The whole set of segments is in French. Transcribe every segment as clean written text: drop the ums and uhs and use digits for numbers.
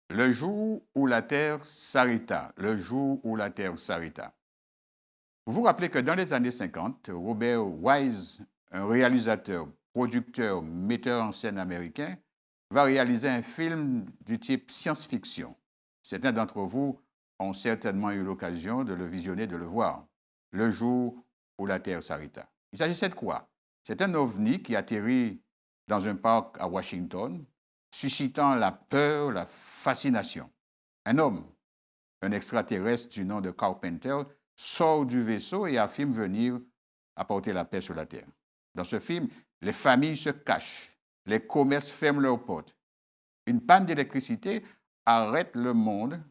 Le jour où la Terre s'arrêta, le jour où la Terre s'arrêta. Vous vous rappelez que dans les années 50, Robert Wise, un réalisateur, producteur, metteur en scène américain, va réaliser un film du type science-fiction. Certains d'entre vous ont certainement eu l'occasion de le visionner, de le voir. Le jour où la Terre s'arrêta. Il s'agissait de quoi? C'est un ovni qui atterrit dans un parc à Washington, suscitant la peur, la fascination. Un homme, un extraterrestre du nom de Carpenter, sort du vaisseau et affirme venir apporter la paix sur la Terre. Dans ce film, les familles se cachent, les commerces ferment leurs portes. Une panne d'électricité arrête le monde,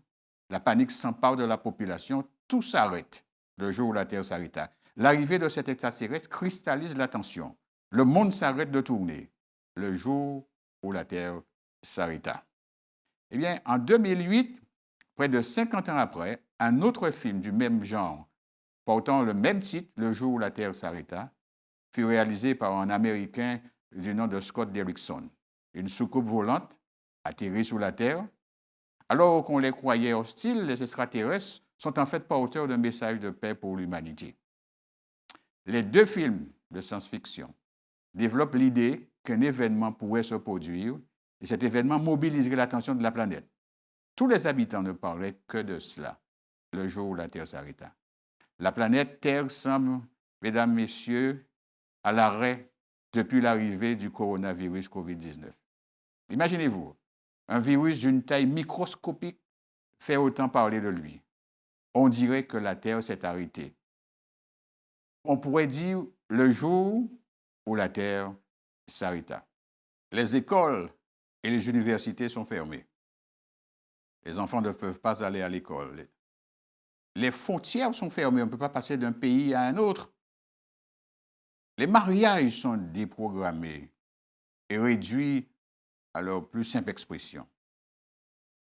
la panique s'empare de la population, tout s'arrête le jour où la Terre s'arrêta. L'arrivée de cet extraterrestre cristallise l'attention. Le monde s'arrête de tourner le jour où la Terre s'arrêta. Eh bien, en 2008, près de 50 ans après, un autre film du même genre, portant le même titre, Le jour où la Terre s'arrêta, fut réalisé par un Américain du nom de Scott Derrickson. Une soucoupe volante atterrit sur la Terre. Alors qu'on les croyait hostiles, les extraterrestres sont en fait porteurs d'un message de paix pour l'humanité. Les deux films de science-fiction développent l'idée qu'un événement pourrait se produire et cet événement mobiliserait l'attention de la planète. Tous les habitants ne parlaient que de cela, le jour où la Terre s'arrêta. La planète Terre semble, mesdames, messieurs, à l'arrêt depuis l'arrivée du coronavirus COVID-19. Imaginez-vous, un virus d'une taille microscopique fait autant parler de lui. On dirait que la Terre s'est arrêtée. On pourrait dire le jour où la Terre s'arrêta. Les écoles et les universités sont fermées. Les enfants ne peuvent pas aller à l'école. Les frontières sont fermées, on ne peut pas passer d'un pays à un autre. Les mariages sont déprogrammés et réduits à leur plus simple expression.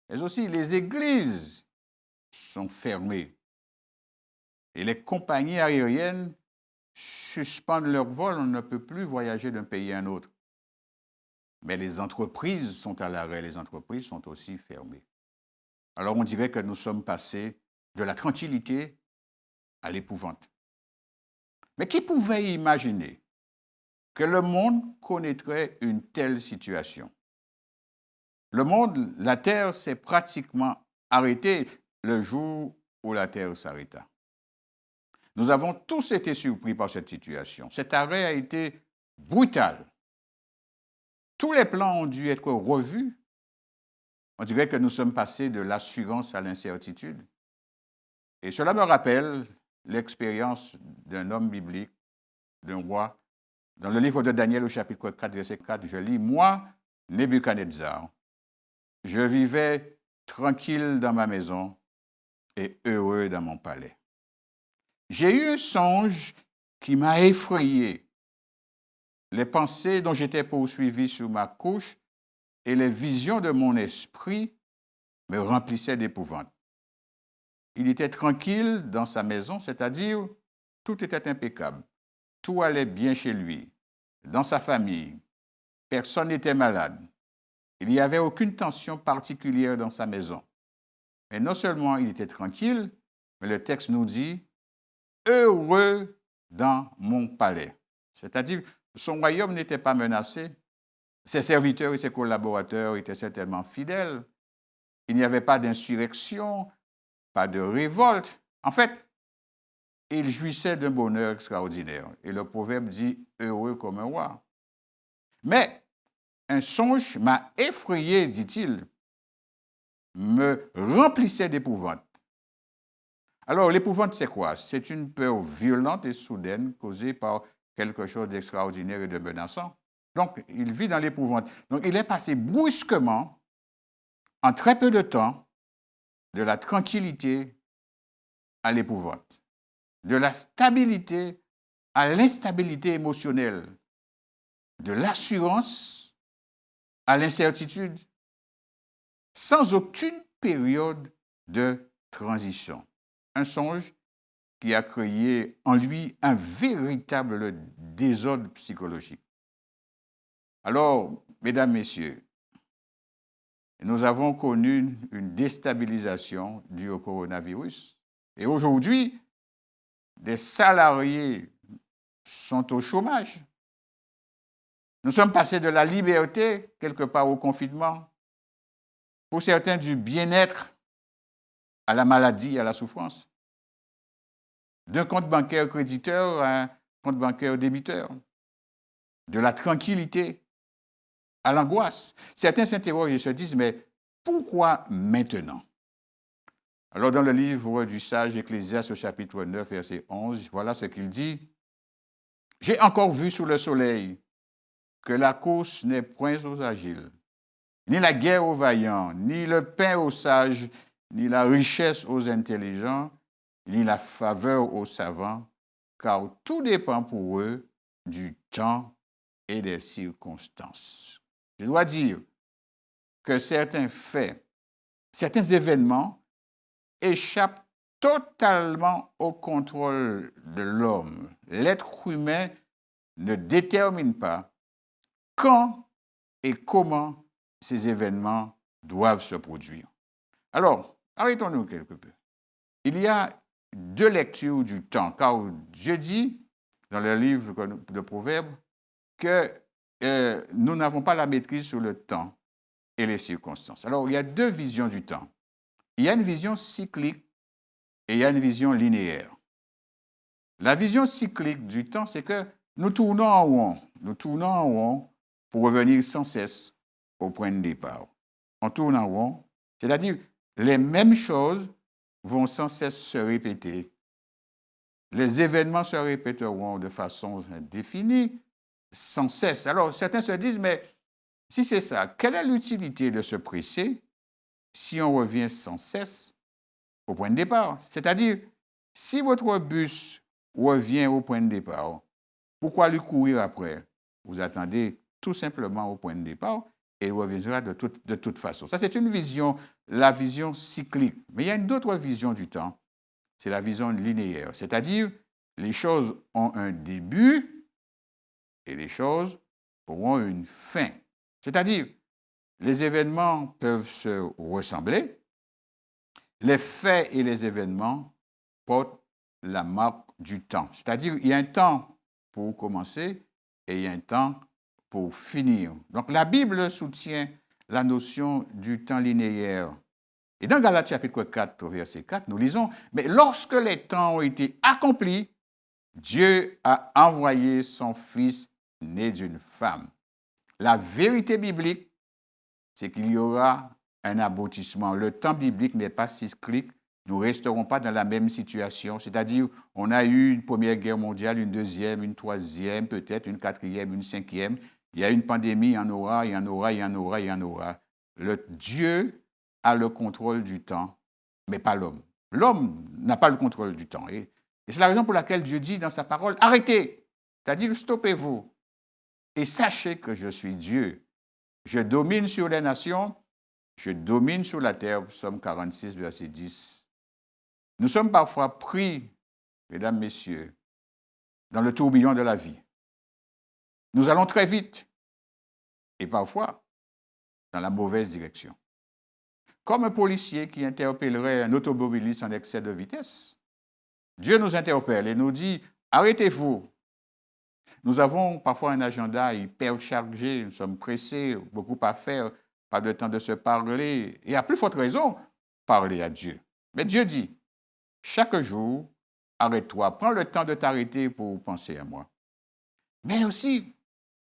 Mais aussi, les églises sont fermées et les compagnies aériennes suspendent leur vol, on ne peut plus voyager d'un pays à un autre. Mais les entreprises sont à l'arrêt, les entreprises sont aussi fermées. Alors on dirait que nous sommes passés de la tranquillité à l'épouvante. Mais qui pouvait imaginer que le monde connaîtrait une telle situation? Le monde, la Terre s'est pratiquement arrêtée le jour où la Terre s'arrêta. Nous avons tous été surpris par cette situation. Cet arrêt a été brutal. Tous les plans ont dû être revus. On dirait que nous sommes passés de l'assurance à l'incertitude. Et cela me rappelle l'expérience d'un homme biblique, d'un roi. Dans le livre de Daniel au chapitre 4, verset 4, je lis « Moi, Nebuchadnezzar, je vivais tranquille dans ma maison et heureux dans mon palais. J'ai eu un songe qui m'a effrayé. Les pensées dont j'étais poursuivi sur ma couche et les visions de mon esprit me remplissaient d'épouvante. Il était tranquille dans sa maison, c'est-à-dire tout était impeccable. Tout allait bien chez lui, dans sa famille. Personne n'était malade. Il n'y avait aucune tension particulière dans sa maison. Mais non seulement il était tranquille, mais le texte nous dit « heureux dans mon palais ». C'est-à-dire son royaume n'était pas menacé. Ses serviteurs et ses collaborateurs étaient certainement fidèles. Il n'y avait pas d'insurrection, pas de révolte. En fait, il jouissait d'un bonheur extraordinaire. Et le proverbe dit « heureux comme un roi ». Mais un songe m'a effrayé, dit-il, me remplissait d'épouvante. Alors, l'épouvante, c'est quoi? C'est une peur violente et soudaine causée par quelque chose d'extraordinaire et de menaçant. Donc, il vit dans l'épouvante. Donc, il est passé brusquement, en très peu de temps, de la tranquillité à l'épouvante, de la stabilité à l'instabilité émotionnelle, de l'assurance à l'incertitude, sans aucune période de transition. Un songe qui a créé en lui un véritable désordre psychologique. Alors, mesdames, messieurs, nous avons connu une déstabilisation due au coronavirus. Et aujourd'hui, des salariés sont au chômage. Nous sommes passés de la liberté, quelque part, au confinement. Pour certains, du bien-être à la maladie, à la souffrance. D'un compte bancaire créditeur à un compte bancaire débiteur. De la tranquillité à l'angoisse. Certains s'interrogent et se disent, mais pourquoi maintenant? Alors, dans le livre du sage Ecclésiaste, au chapitre 9, verset 11, voilà ce qu'il dit. « J'ai encore vu sous le soleil que la course n'est point aux agiles, ni la guerre aux vaillants, ni le pain aux sages, ni la richesse aux intelligents, ni la faveur aux savants, car tout dépend pour eux du temps et des circonstances. » Je dois dire que certains faits, certains événements échappent totalement au contrôle de l'homme. L'être humain ne détermine pas quand et comment ces événements doivent se produire. Alors, arrêtons-nous quelque peu. Il y a deux lectures du temps, car Dieu dit, dans le livre de Proverbes, que nous n'avons pas la maîtrise sur le temps et les circonstances. Alors, il y a deux visions du temps. Il y a une vision cyclique et il y a une vision linéaire. La vision cyclique du temps, c'est que nous tournons en rond. Nous tournons en rond pour revenir sans cesse au point de départ. On tourne en rond, c'est-à-dire les mêmes choses vont sans cesse se répéter. Les événements se répéteront de façon définie, sans cesse. Alors, certains se disent, mais si c'est ça, quelle est l'utilité de se presser si on revient sans cesse au point de départ? C'est-à-dire, si votre bus revient au point de départ, pourquoi lui courir après? Vous attendez tout simplement au point de départ et il reviendra de toute façon. Ça, c'est une vision, la vision cyclique. Mais il y a une autre vision du temps, c'est la vision linéaire. C'est-à-dire, les choses ont un début et les choses auront une fin. C'est-à-dire, les événements peuvent se ressembler, les faits et les événements portent la marque du temps. C'est-à-dire, il y a un temps pour commencer et il y a un temps pour finir. Donc, la Bible soutient la notion du temps linéaire. Et dans Galates chapitre 4, verset 4, nous lisons, « Mais lorsque les temps ont été accomplis, Dieu a envoyé son Fils né d'une femme. » La vérité biblique, c'est qu'il y aura un aboutissement. Le temps biblique n'est pas cyclique. Nous ne resterons pas dans la même situation. C'est-à-dire, on a eu une première guerre mondiale, une deuxième, une troisième, peut-être une quatrième, une cinquième. Il y a une pandémie, il y en aura, il y en aura, il y en aura, il y en aura. Dieu a le contrôle du temps, mais pas l'homme. L'homme n'a pas le contrôle du temps. Et c'est la raison pour laquelle Dieu dit dans sa parole, arrêtez, c'est-à-dire stoppez-vous et sachez que je suis Dieu. Je domine sur les nations, je domine sur la terre. Psaume 46, verset 10. Nous sommes parfois pris, mesdames, messieurs, dans le tourbillon de la vie. Nous allons très vite et parfois dans la mauvaise direction. Comme un policier qui interpellerait un automobiliste en excès de vitesse. Dieu nous interpelle et nous dit, arrêtez-vous. Nous avons parfois un agenda hyper chargé, nous sommes pressés, beaucoup à faire, pas de temps de se parler, et à plus forte raison, parler à Dieu. Mais Dieu dit, chaque jour, arrête-toi, prends le temps de t'arrêter pour penser à moi. Mais aussi,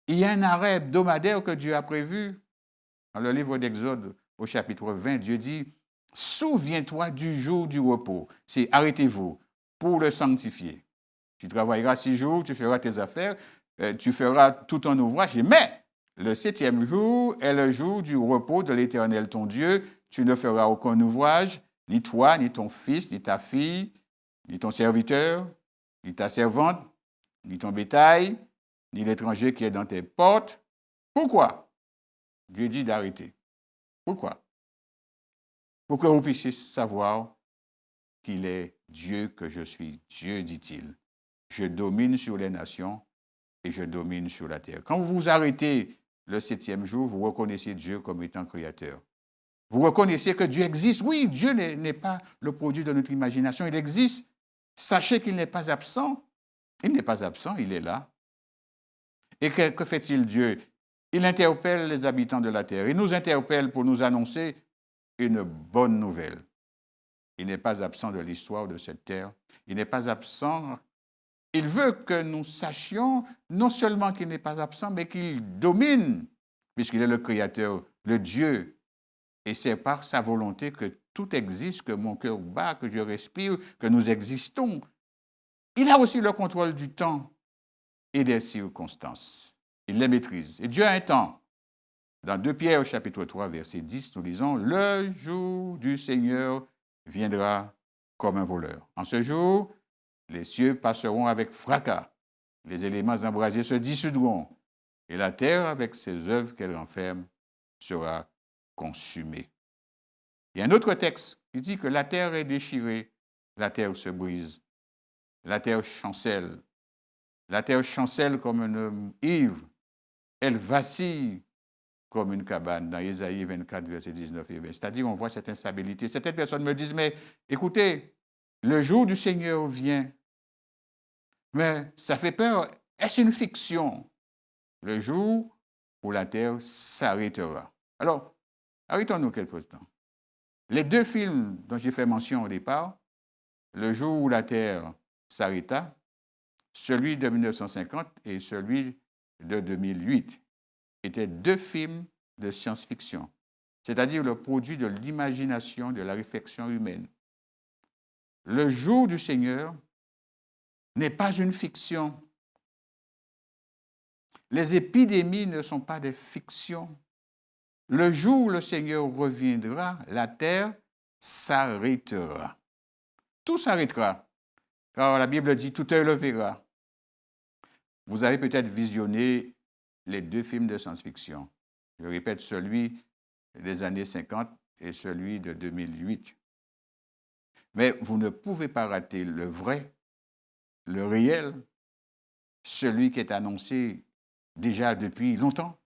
il y a un arrêt hebdomadaire que Dieu a prévu. Dans le livre d'Exode, au chapitre 20, Dieu dit, souviens-toi du jour du repos. C'est arrêtez-vous pour le sanctifier. Tu travailleras 6 jours, tu feras tes affaires, tu feras tout ton ouvrage. Mais le 7e jour est le jour du repos de l'Éternel ton Dieu. Tu ne feras aucun ouvrage, ni toi, ni ton fils, ni ta fille, ni ton serviteur, ni ta servante, ni ton bétail, ni l'étranger qui est dans tes portes. Pourquoi? Dieu dit d'arrêter. Pourquoi? Pour que vous puissiez savoir qu'il est Dieu, que je suis Dieu, dit-il. Je domine sur les nations et je domine sur la terre. Quand vous vous arrêtez le 7e jour, vous reconnaissez Dieu comme étant créateur. Vous reconnaissez que Dieu existe. Oui, Dieu n'est pas le produit de notre imagination, il existe. Sachez qu'il n'est pas absent. Il n'est pas absent, il est là. Et que fait-il Dieu? Il interpelle les habitants de la terre. Il nous interpelle pour nous annoncer une bonne nouvelle. Il n'est pas absent de l'histoire de cette terre. Il n'est pas absent. Il veut que nous sachions non seulement qu'il n'est pas absent, mais qu'il domine, puisqu'il est le Créateur, le Dieu. Et c'est par sa volonté que tout existe, que mon cœur bat, que je respire, que nous existons. Il a aussi le contrôle du temps et des circonstances. Il les maîtrise. Et Dieu a un temps. Dans 2 Pierre, chapitre 3, verset 10, nous lisons « Le jour du Seigneur viendra comme un voleur. En ce jour, les cieux passeront avec fracas, les éléments embrasés se dissoudront, et la terre, avec ses œuvres qu'elle renferme, sera consumée. » Il y a un autre texte qui dit que la terre est déchirée, la terre se brise, la terre chancelle comme un homme ivre, elle vacille comme une cabane, dans Ésaïe 24, verset 19 et 20. C'est-à-dire, on voit cette instabilité. Certaines personnes me disent, mais écoutez, le jour du Seigneur vient, mais ça fait peur. Est-ce une fiction? Le jour où la terre s'arrêtera. Alors, arrêtons-nous quelques instants. Les deux films dont j'ai fait mention au départ, Le jour où la terre s'arrêta, celui de 1950 et celui de 2008, étaient deux films de science-fiction, c'est-à-dire le produit de l'imagination, de la réflexion humaine. Le jour du Seigneur n'est pas une fiction. Les épidémies ne sont pas des fictions. Le jour où le Seigneur reviendra, la terre s'arrêtera. Tout s'arrêtera, car la Bible dit « tout œil le verra ». Vous avez peut-être visionné les deux films de science-fiction. Je répète, celui des années 50 et celui de 2008. Mais vous ne pouvez pas rater le vrai, le réel, celui qui est annoncé déjà depuis longtemps.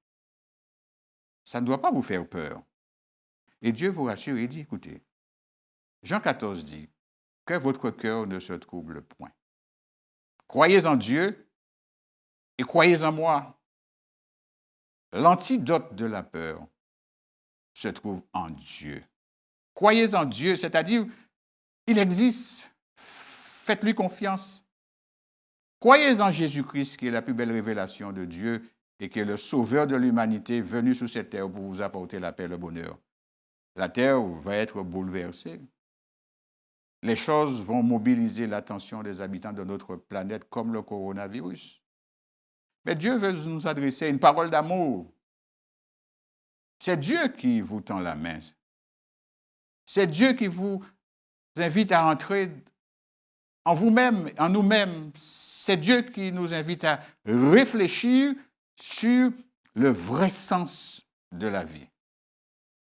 Ça ne doit pas vous faire peur. Et Dieu vous rassure et dit, écoutez, Jean 14 dit, que votre cœur ne se trouble point. Croyez en Dieu et croyez en moi. L'antidote de la peur se trouve en Dieu. Croyez en Dieu, c'est-à-dire, il existe. Faites-lui confiance. Croyez en Jésus-Christ, qui est la plus belle révélation de Dieu et qui est le sauveur de l'humanité venu sur cette terre pour vous apporter la paix et le bonheur. La terre va être bouleversée. Les choses vont mobiliser l'attention des habitants de notre planète comme le coronavirus. Mais Dieu veut nous adresser une parole d'amour. C'est Dieu qui vous tend la main. C'est Dieu qui vous invite à entrer en vous-même, en nous-mêmes. C'est Dieu qui nous invite à réfléchir sur le vrai sens de la vie.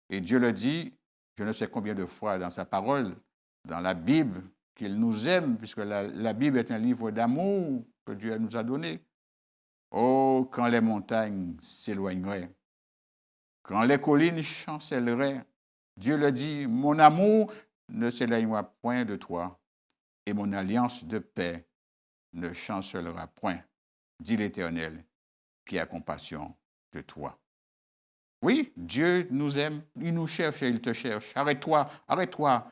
Et Dieu le dit, je ne sais combien de fois dans sa parole, dans la Bible, qu'il nous aime, puisque la Bible est un livre d'amour que Dieu nous a donné. Oh, quand les montagnes s'éloigneraient, quand les collines chancelleraient, Dieu le dit, mon amour ne s'éloignera point de toi, et mon alliance de paix ne chancellera point, dit l'Éternel, qui a compassion de toi. Oui, Dieu nous aime, il nous cherche et il te cherche. Arrête-toi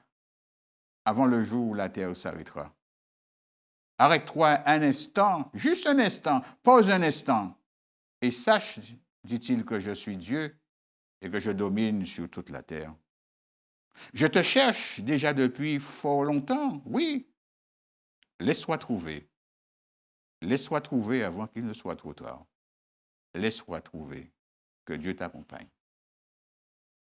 avant le jour où la terre s'arrêtera. Arrête-toi un instant, juste un instant, pause un instant, et sache, dit-il, que je suis Dieu et que je domine sur toute la terre. Je te cherche déjà depuis fort longtemps, oui. Laisse-toi trouver. Laisse-toi trouver avant qu'il ne soit trop tard. Laisse-toi trouver. Que Dieu t'accompagne.